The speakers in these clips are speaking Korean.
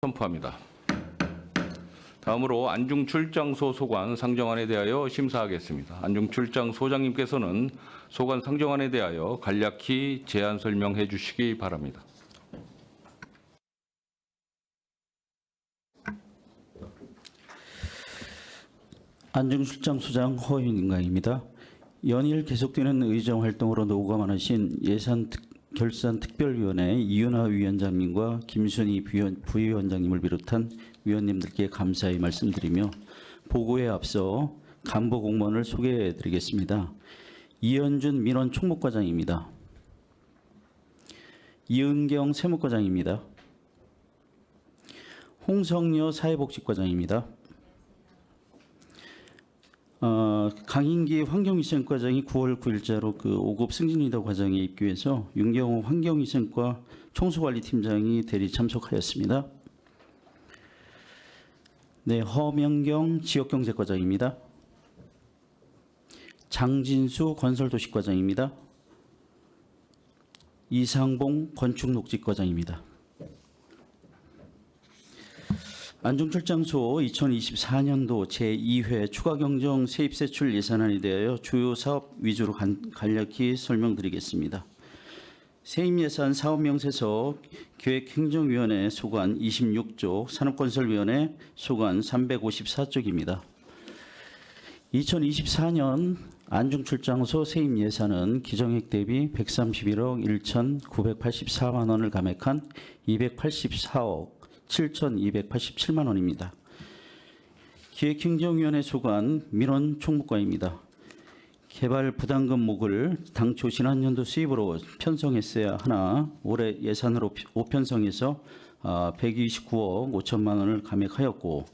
선포합니다. 다음으로 안중출장소 소관 상정안에 대하여 심사하겠습니다. 안중출장 소장님께서는 소관 상정안에 대하여 간략히 제안 설명해 주시기 바랍니다. 안중출장 소장 허윤인강입니다. 연일 계속되는 의정 활동으로 노고가 많으신 예산결산특별위원회 이윤하 위원장님과 김순희 부위원장님을 비롯한 위원님들께 감사의 말씀드리며 보고에 앞서 간부 공무원을 소개해 드리겠습니다. 이현준 민원 총무과장입니다. 이은경 세무과장입니다. 홍성여 사회복지과장입니다. 강인기 환경위생과장이 9월 9일자로 그 5급 승진리더 과정에 입교해서 윤경호 환경위생과 청소관리팀장이 대리 참석하였습니다. 네, 허명경 지역경제과장입니다. 장진수 건설도시과장입니다. 이상봉 건축녹지과장입니다. 안중출장소 2024년도 제2회 추가경정 세입세출 예산안에 대하여 주요 사업 위주로 간략히 설명드리겠습니다. 세입예산 사업명세서 기획행정위원회 소관 26쪽, 산업건설위원회 소관 354쪽입니다. 2024년 안중출장소 세입예산은 기정액 대비 131억 1,984만 원을 감액한 284억 7,287만 원입니다. 기획행정위원회 소관 민원 총무과입니다. 개발 부담금 목을 당초 지난년도 수입으로 편성했어야 하나 올해 예산으로 5편성해서 129억 5천만 원을 감액하였고,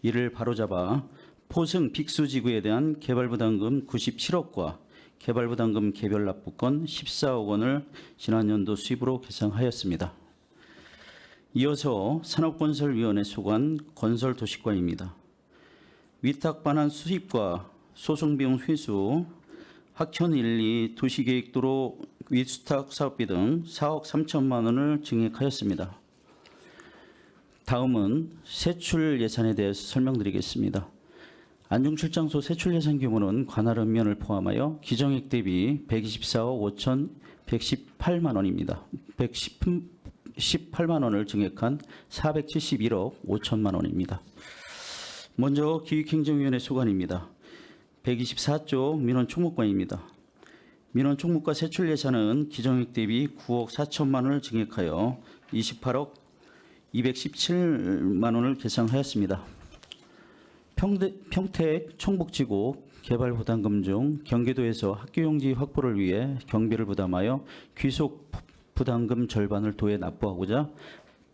이를 바로잡아 포승 빅수지구에 대한 개발 부담금 97억과 개발 부담금 개별 납부권 14억 원을 지난년도 수입으로 계상하였습니다. 이어서 산업건설위원회 소관 건설도시과입니다. 위탁반환 수입과 소송비용 회수, 학현 1, 2 도시계획도로 위수탁 사업비 등 4억 3천만 원을 증액하였습니다. 다음은 세출 예산에 대해서 설명드리겠습니다. 안중출장소 세출 예산 규모는 관할 읍면을 포함하여 기정액 대비 124억 5,118만 원입니다. 118만 원을 증액한 471억 5천만 원입니다. 먼저 기획행정위원회 소관입니다. 124쪽 민원 총무과입니다. 민원 총무과 세출 예산은 기정액 대비 9억 4천만 원을 증액하여 28억 217만 원을 계상하였습니다. 평택 청북지구 개발 부담금 중 경기도에서 학교용지 확보를 위해 경비를 부담하여 귀속 부담금 절반을 도에 납부하고자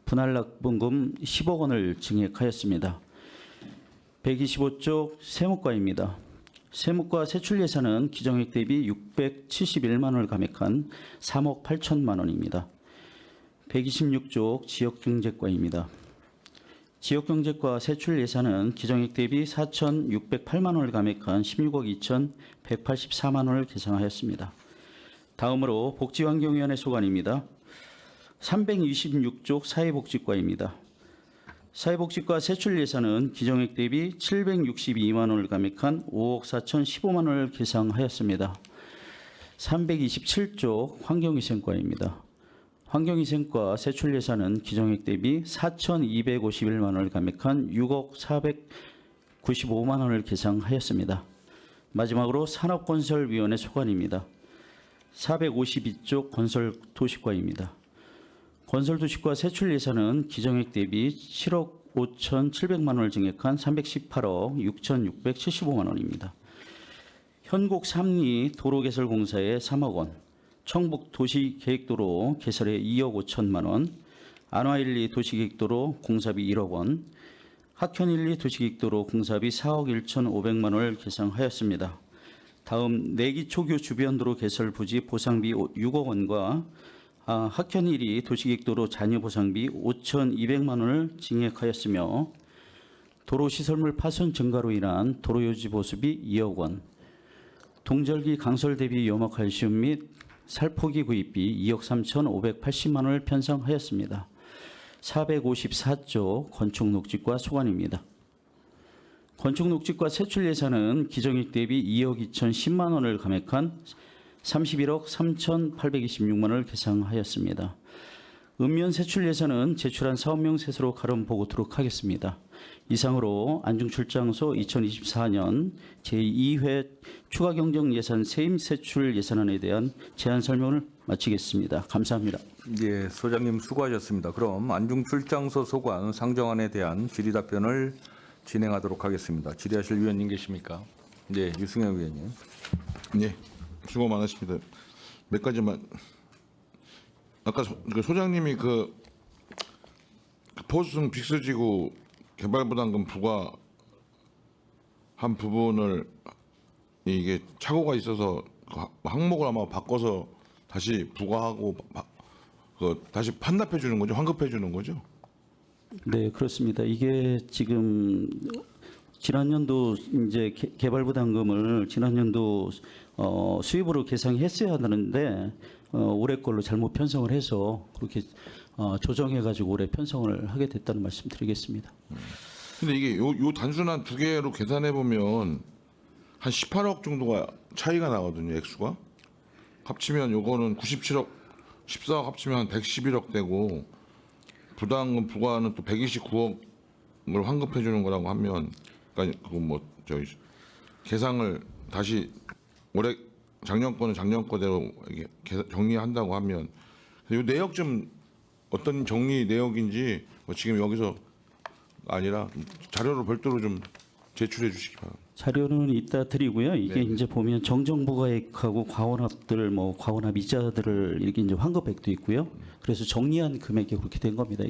분할 납부금 10억 원을 증액하였습니다. 125쪽 세무과입니다. 세무과 세출 예산은 기정액 대비 671만 원을 감액한 3억 8천만 원입니다. 126쪽 지역경제과입니다. 지역경제과 세출 예산은 기정액 대비 4,608만 원을 감액한 16억 2,184만 원을 계상하였습니다. 다음으로 복지환경위원회 소관입니다. 326쪽 사회복지과입니다. 사회복지과 세출 예산은 기정액 대비 762만 원을 감액한 5억 4,015만 원을 계상하였습니다. 327쪽 환경위생과입니다. 환경위생과 세출 예산은 기정액 대비 4,251만 원을 감액한 6억 495만 원을 계상하였습니다. 마지막으로 산업건설위원회 소관입니다. 452쪽 건설도시과입니다. 건설도시과 세출 예산은 기정액 대비 7억 5,700만 원을 증액한 318억 6,675만 원입니다. 현곡 3리 도로개설공사에 3억 원, 청북 도시계획도로 개설에 2억 5천만 원, 안화 1, 2 도시계획도로 공사비 1억 원, 학현 1, 2 도시계획도로 공사비 4억 1,500만 원을 계상하였습니다. 다음 내기초교 주변도로 개설 부지 보상비 6억 원과 학현 1, 2 도시계획도로 잔여 보상비 5,200만 원을 증액하였으며, 도로시설물 파손 증가로 인한 도로유지 보수비 2억 원, 동절기 강설 대비 염화칼슘 및 살포기 구입비 2억 3,580만 원을 편성하였습니다. 454조 건축녹지과 소관입니다. 건축녹지과 세출 예산은 기정액 대비 2억 2,010만 원을 감액한 31억 3,826만 원을 계상하였습니다. 읍면 세출 예산은 제출한 사업명 세수로 가름 보고토록 하겠습니다. 이상으로 안중출장소 2024년 제2회 추가경정 예산 세임 세출 예산안에 대한 제안 설명을 마치겠습니다. 감사합니다. 예, 소장님 수고하셨습니다. 그럼 안중출장소 소관 상정안에 대한 질의 답변을 진행하도록 하겠습니다. 질의하실 위원님 계십니까? 네, 유승현 위원님. 네, 수고 많으십니다. 몇 가지만 아까 소장님이 그 포수승 빅스지구 개발부담금 부과한 부분을 이게 착오가 있어서 그 항목을 아마 바꿔서 다시 부과하고 다시 환납해 주는 거죠, 환급해 주는 거죠. 네, 그렇습니다. 이게 지금 지난 연도 이제 개발 부담금을 지난 연도 수입으로 계상했어야 하는데 올해 걸로 잘못 편성을 해서 그렇게 조정해 가지고 올해 편성을 하게 됐다는 말씀드리겠습니다. 근데 이게 요 단순한 두 개로 계산해 보면 한 18억 정도가 차이가 나거든요, 액수가. 합치면 요거는 97억, 14억 합치면 한 111억 되고 부담금 부과는 또 129억을 환급해 주는 거라고 하면, 그러니까 그거 뭐 저기 계상을 다시 올해 작년 거는 작년 거대로 이게 정리한다고 하면 이 내역 좀 어떤 정리 내역인지 뭐 지금 여기서 아니라 자료로 별도로 좀 제출해 주시기 바랍니다. 자료는 이따 드리고요. 이게 네. 이제 보면 정정부가액하고 과원합들 뭐 과원합 이자들을 이렇게 이제 환급액도 있고요. 그래서 정리한 금액이 그렇게 된 겁니다.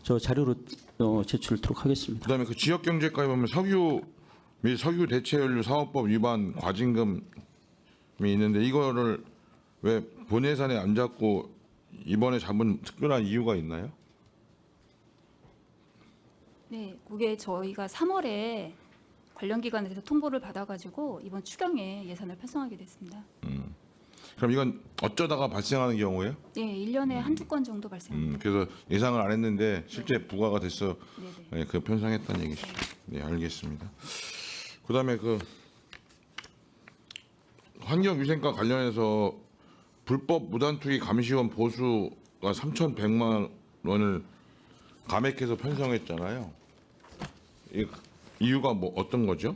저 자료로 제출토록 하겠습니다. 그다음에 그 지역경제과에 보면 석유 및 석유 대체연료 사업법 위반 과징금이 있는데 이거를 왜 본 예산에 안 잡고 이번에 잡은 특별한 이유가 있나요? 네, 그게 저희가 3월에 관련 기관에서 통보를 받아가지고 이번 추경에 예산을 편성하게 됐습니다. 그럼 이건 어쩌다가 발생하는 경우예요? 네, 1년에 한두 건 정도 발생합니다. 그래서 예상을 안 했는데 실제 부과가 됐어. 네네. 네, 그 편성했다는 얘기시죠. 네, 알겠습니다. 그다음에 그 환경위생과 관련해서 불법 무단투기 감시원 보수가 3,100만 원을 감액해서 편성했잖아요. 이 이유가 뭐 어떤 거죠?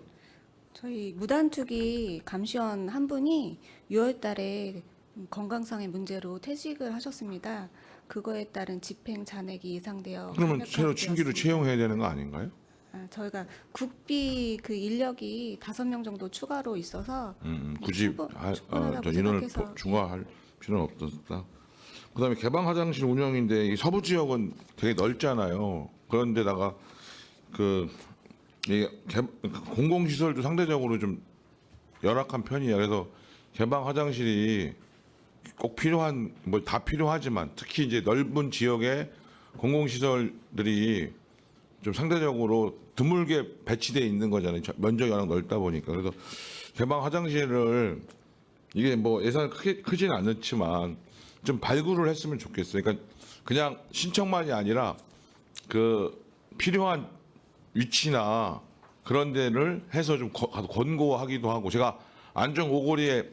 저희 무단투기 감시원 한 분이 6월달에 건강상의 문제로 퇴직을 하셨습니다. 그거에 따른 집행 잔액이 예상되어 그러면 감액하게 새로 신규로 되었습니다. 채용해야 되는 거 아닌가요? 저희가 국비 그 인력이 5명 정도 추가로 있어서 굳이 충분하다고 저 인원을 생각해서 중화할 필요는 없었다. 그다음에 개방 화장실 운영인데 이 서부 지역은 되게 넓잖아요. 그런데다가 공공시설도 상대적으로 좀 열악한 편이야. 그래서 개방 화장실이 꼭 필요한 뭐 다 필요하지만 특히 이제 넓은 지역에 공공시설들이 좀 상대적으로 드물게 배치돼 있는 거잖아요. 면적이 워낙 넓다 보니까. 그래서 개방 화장실을 이게 뭐 예산 크지는 않지만 좀 발굴을 했으면 좋겠어요. 그러니까 그냥 신청만이 아니라 그 필요한 위치나 그런 데를 해서 좀 권고하기도 하고. 제가 안정 오거리에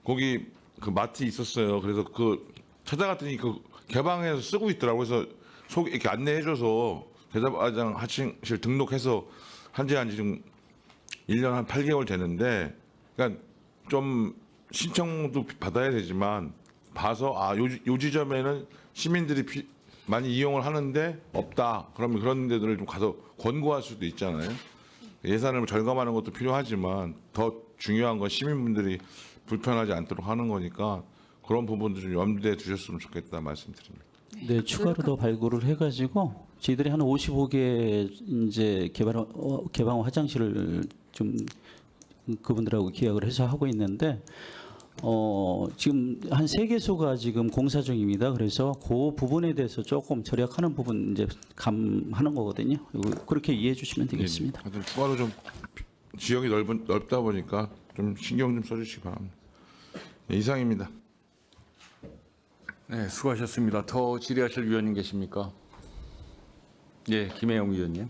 거기 그 마트 있었어요. 그래서 그 찾아갔더니 그 개방해서 쓰고 있더라고요. 그래서 이렇게 안내해줘서 대답과장 하층실 등록해서 한지 지금 1년 한 8개월 되는데, 그러니까 좀 신청도 받아야 되지만 봐서 요 지점에는 시민들이 많이 이용을 하는데 없다. 그러면 그런 데들을 좀 가서 권고할 수도 있잖아요. 예산을 절감하는 것도 필요하지만 더 중요한 건 시민분들이 불편하지 않도록 하는 거니까 그런 부분들 좀 염두에 두셨으면 좋겠다 말씀드립니다. 네, 추가로 더 발굴을 해가지고 저희들이 한 55개 이제 개방 화장실을 좀 그분들하고 기약을 해서 하고 있는데 지금 한 3개소가 지금 공사 중입니다. 그래서 그 부분에 대해서 조금 절약하는 부분 이제 감하는 거거든요. 그렇게 이해해 주시면 되겠습니다. 하여튼 추가로 좀 지역이 넓다 보니까 좀 신경 좀 써주시기 바랍니다. 네, 이상입니다. 네, 수고하셨습니다. 더 질의하실 위원님 계십니까? 예, 김혜영 위원님.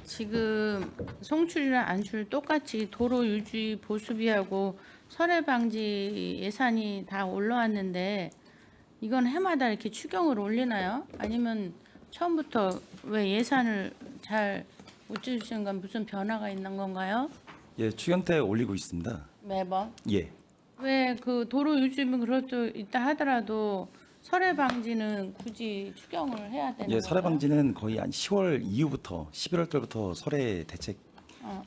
지금 송출이랑 안출 똑같이 도로 유지 보수비하고 설해 방지 예산이 다 올라왔는데 이건 해마다 이렇게 추경을 올리나요? 아니면 처음부터 왜 예산을 잘 못 주시는 건 무슨 변화가 있는 건가요? 예, 추경 때 올리고 있습니다. 매번? 예. 왜 그 도로 유지비 그것도 있다 하더라도 설해 방지는 굳이 추경을 해야 되는 거예요? 예, 설해 방지는 거의 한 10월 이후부터 11월 달부터 설해 대책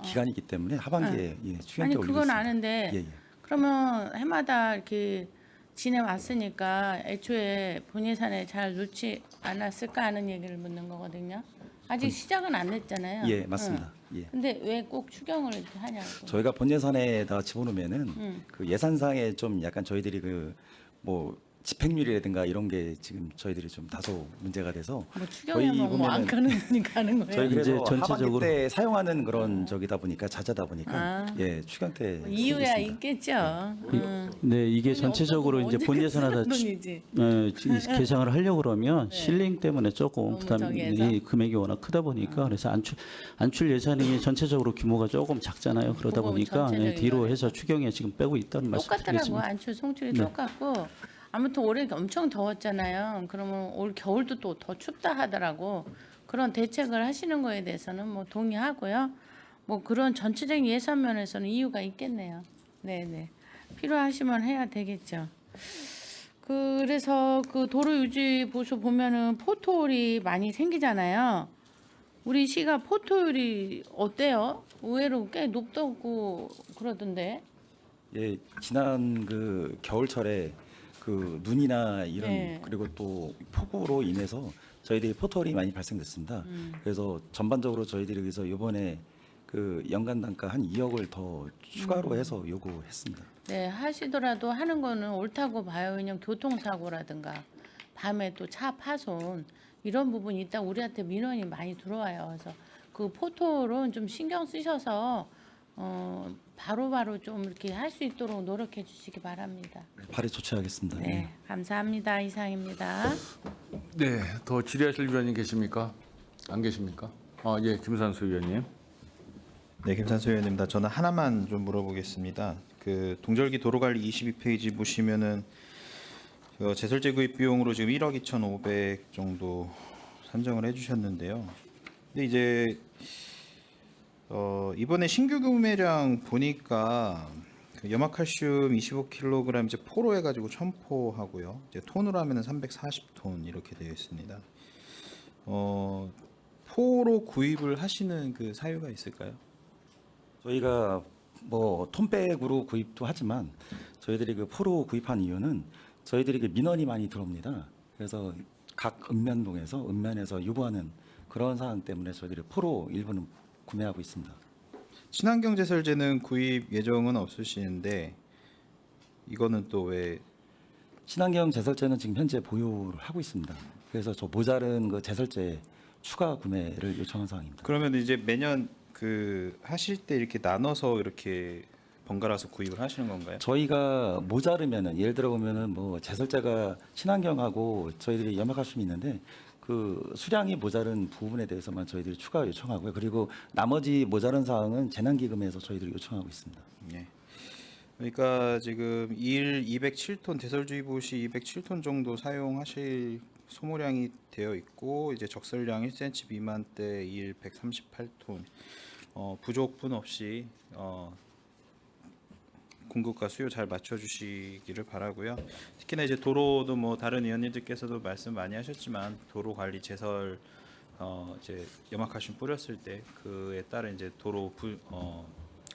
기간이기 때문에 하반기에 예, 추경 아니 때 올리고 그건 있습니다. 아는데 예, 예. 그러면 해마다 이렇게 지내왔으니까 애초에 본 예산에 잘 넣지 않았을까 하는 얘기를 묻는 거거든요. 아직 시작은 안 했잖아요. 예, 맞습니다. 예. 근데 왜 꼭 추경을 이렇게 하냐고. 저희가 본 예산에다 집어넣으면은 그 예산상에 좀 약간 저희들이 그 뭐 집행률이라든가 이런 게 지금 저희들이 좀 다소 문제가 돼서 뭐 추경이면 뭐 안 가는 거니까 하는 거예요. 저희 그래서 이제 전체적으로- 하반기 때 사용하는 그런 저기다 보니까 자자다 보니까 아. 예, 추경 때 뭐 쓰고 이유야 있습니다. 있겠죠. 네, 이게 전체적으로 이제 본 예산하다 돈이지. 개정을 하려고 그러면 네. 실링 때문에 조금 너무 부담이 저기해서? 금액이 워낙 크다 보니까 그래서 안출 예산이 전체적으로 규모가 조금 작잖아요. 그러다 그거 보니까 전체적인 뒤로 거예요. 해서 추경에 지금 빼고 있다는 똑같더라고. 말씀드리겠습니다. 안출 송출이 네. 똑같고 아무튼 올해 엄청 더웠잖아요. 그러면 올 겨울도 또 더 춥다 하더라고. 그런 대책을 하시는 거에 대해서는 뭐 동의하고요. 뭐 그런 전체적인 예산 면에서는 이유가 있겠네요. 네네. 필요하시면 해야 되겠죠. 그래서 그 도로 유지 보수 보면은 포토홀이 많이 생기잖아요. 우리 시가 포토율이 어때요? 의외로 꽤 높다고 그러던데. 예, 지난 그 겨울철에 그 눈이나 이런 네. 그리고 또 폭우로 인해서 저희들이 포털이 많이 발생됐습니다. 그래서 전반적으로 저희들이 여기서 이번에 그 연간 단가 한 2억을 더 추가로 해서 요구했습니다. 네, 하시더라도 하는 거는 옳다고 봐요. 왜냐면 교통사고라든가 밤에 또 차 파손 이런 부분이 있다 우리한테 민원이 많이 들어와요. 그래서 그 포털은 좀 신경 쓰셔서 바로바로 좀 이렇게 할 수 있도록 노력해 주시기 바랍니다. 발의 조치하겠습니다. 예. 네, 감사합니다. 이상입니다. 네, 더 질의하실 위원님 계십니까? 안 계십니까? 예, 김산수 위원님. 네, 김산수 의원입니다. 저는 하나만 좀 물어보겠습니다. 그 동절기 도로관리 22페이지 보시면은 그 제설제 구입 비용으로 지금 1억 2,500 정도 산정을 해주셨는데요. 근데 이제 이번에 신규 구매량 보니까 그 염화칼슘 25kg 이제 포로 해가지고 1,000포 하고요. 이제 톤으로 하면은 340톤 이렇게 되어 있습니다. 포로 구입을 하시는 그 사유가 있을까요? 저희가 뭐 톤백으로 구입도 하지만 저희들이 그 포로 구입한 이유는 저희들이 그 민원이 많이 들어옵니다. 그래서 각 읍면동에서 읍면에서 유보하는 그런 사안 때문에 저희들이 포로 일부는 구매하고 있습니다. 친환경 제설제는 구입 예정은 없으시는데 이거는 또 왜 친환경 제설제는 지금 현재 보유를 하고 있습니다. 그래서 저 모자른 그 제설제 추가 구매를 요청한 상황입니다. 그러면 이제 매년 그 하실 때 이렇게 나눠서 이렇게 번갈아서 구입을 하시는 건가요? 저희가 모자르면은 예를 들어 보면은 뭐 제설제가 친환경하고 저희들이 염화칼슘이 있는데 그 수량이 모자른 부분에 대해서만 저희들이 추가 요청하고요. 그리고 나머지 모자른 사항은 재난기금에서 저희들이 요청하고 있습니다. 예. 그러니까 지금 일 207톤 대설주의보 시 207톤 정도 사용하실 소모량이 되어 있고 이제 적설량 1cm 미만대 일 138톤 부족분 없이 공급과 수요 잘 맞춰주시기를 바라고요. 특히나 이제 도로도 뭐 다른 의원님들께서도 말씀 많이 하셨지만 도로 관리 제설 이제 염화칼슘 뿌렸을 때 그에 따른 이제 도로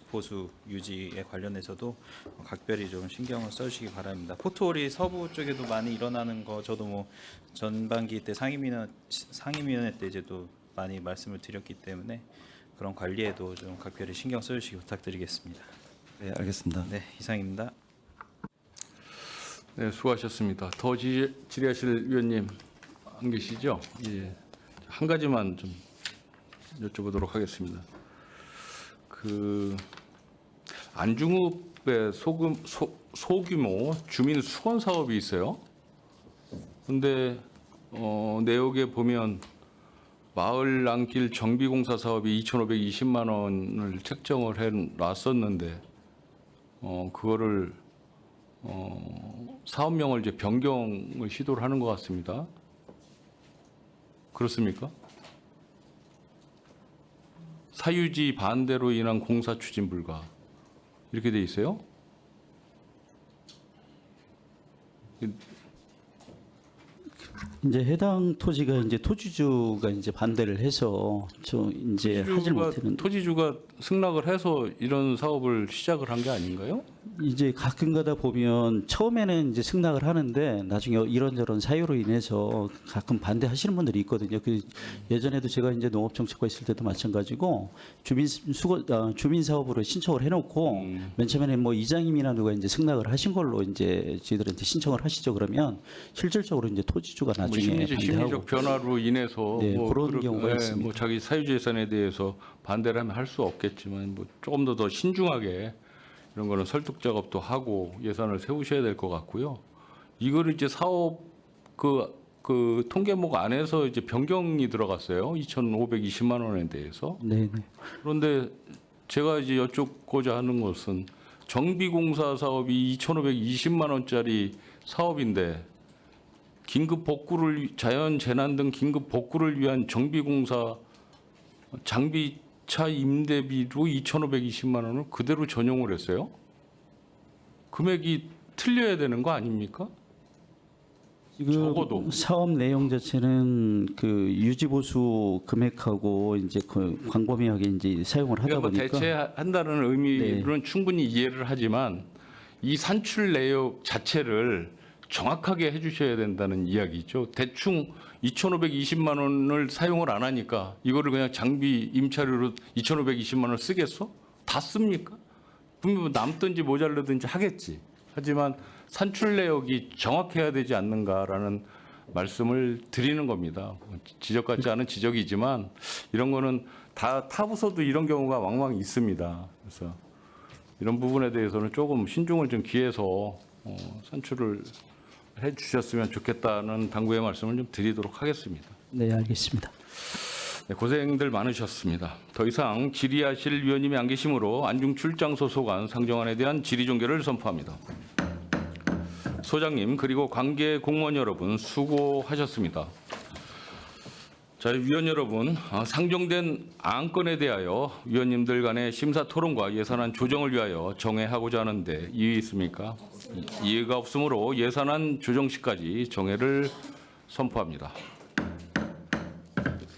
보수 유지에 관련해서도 각별히 좀 신경을 써주시기 바랍니다. 포토홀이 서부 쪽에도 많이 일어나는 거 저도 뭐 전반기 때 상임위원회 때 이제 또 많이 말씀을 드렸기 때문에 그런 관리에도 좀 각별히 신경 써주시기 부탁드리겠습니다. 네, 알겠습니다. 네, 이상입니다. 네, 수고하셨습니다. 더 질의하실 위원님 안 계시죠? 예, 한 가지만 좀 여쭤보도록 하겠습니다. 그 안중읍에 소규모 주민 수건 사업이 있어요. 근데 내역에 보면 마을 안길 정비공사 사업이 2,520만 원을 책정을 해 놨었는데 그거를 사업명을 이제 변경을 시도를 하는 것 같습니다. 그렇습니까? 사유지 반대로 인한 공사 추진 불가 이렇게 돼 있어요. 이제 해당 토지가 이제 토지주가 이제 반대를 해서 저 이제 하질 못했는데 토지주가 승낙을 해서 이런 사업을 시작을 한 게 아닌가요? 이제 가끔가다 보면 처음에는 이제 승낙을 하는데 나중에 이런저런 사유로 인해서 가끔 반대하시는 분들이 있거든요. 그 예전에도 제가 이제 농업정책과 있을 때도 마찬가지고 주민 사업으로 신청을 해놓고 맨 처음에는 뭐 이장님이나 누가 이제 승낙을 하신 걸로 이제 저희들한테 신청을 하시죠. 그러면 실질적으로 이제 토지주가 뭐 나중에 심리적 반대하고 변화로 인해서 네, 뭐 그런 경우가 있습니다. 뭐 자기 사유지 예산에 대해서 반대를 하면 할 수 없겠지만 뭐 조금 더 신중하게 이런 거는 설득 작업도 하고 예산을 세우셔야 될 것 같고요. 이거를 이제 사업 그 통계목 안에서 이제 변경이 들어갔어요. 2,520만 원에 대해서. 네네. 그런데 제가 이제 여쭙고자 하는 것은 정비공사 사업이 2,520만 원짜리 사업인데 긴급 복구를 자연 재난 등 긴급 복구를 위한 정비공사 장비차 임대비로 2,520만 원을 그대로 전용을 했어요. 금액이 틀려야 되는 거 아닙니까? 지금 적어도. 사업 내용 자체는 그 유지 보수 금액하고 이제 그 광범위하게 이제 사용을 하다 그러니까 뭐 보니까 대체한다는 의미로는 충분히 이해를 하지만 이 산출 내역 자체를 정확하게 해주셔야 된다는 이야기죠. 대충 2,520만 원을 사용을 안 하니까 이거를 그냥 장비 임차료로 2,520만 원을 쓰겠어? 다 씁니까? 분명 남든지 모자르든지 하겠지. 하지만 산출 내역이 정확해야 되지 않는가라는 말씀을 드리는 겁니다. 지적 같지 않은 지적이지만 이런 거는 다 타부서도 이런 경우가 왕왕 있습니다. 그래서 이런 부분에 대해서는 조금 신중을 좀 기해서 산출을 해 주셨으면 좋겠다는 당부의 말씀을 좀 드리도록 하겠습니다. 네, 알겠습니다. 네, 고생들 많으셨습니다. 더 이상 질의하실 위원님이 안 계시므로 안중 출장 소속안 상정안에 대한 질의 종결을 선포합니다. 소장님 그리고 관계 공무원 여러분 수고하셨습니다. 자, 위원 여러분, 상정된 안건에 대하여 위원님들 간의 심사 토론과 예산안 조정을 위하여 정회하고자 하는데 이의 있습니까? 이의가 없으므로 예산안 조정 시까지 정회를 선포합니다.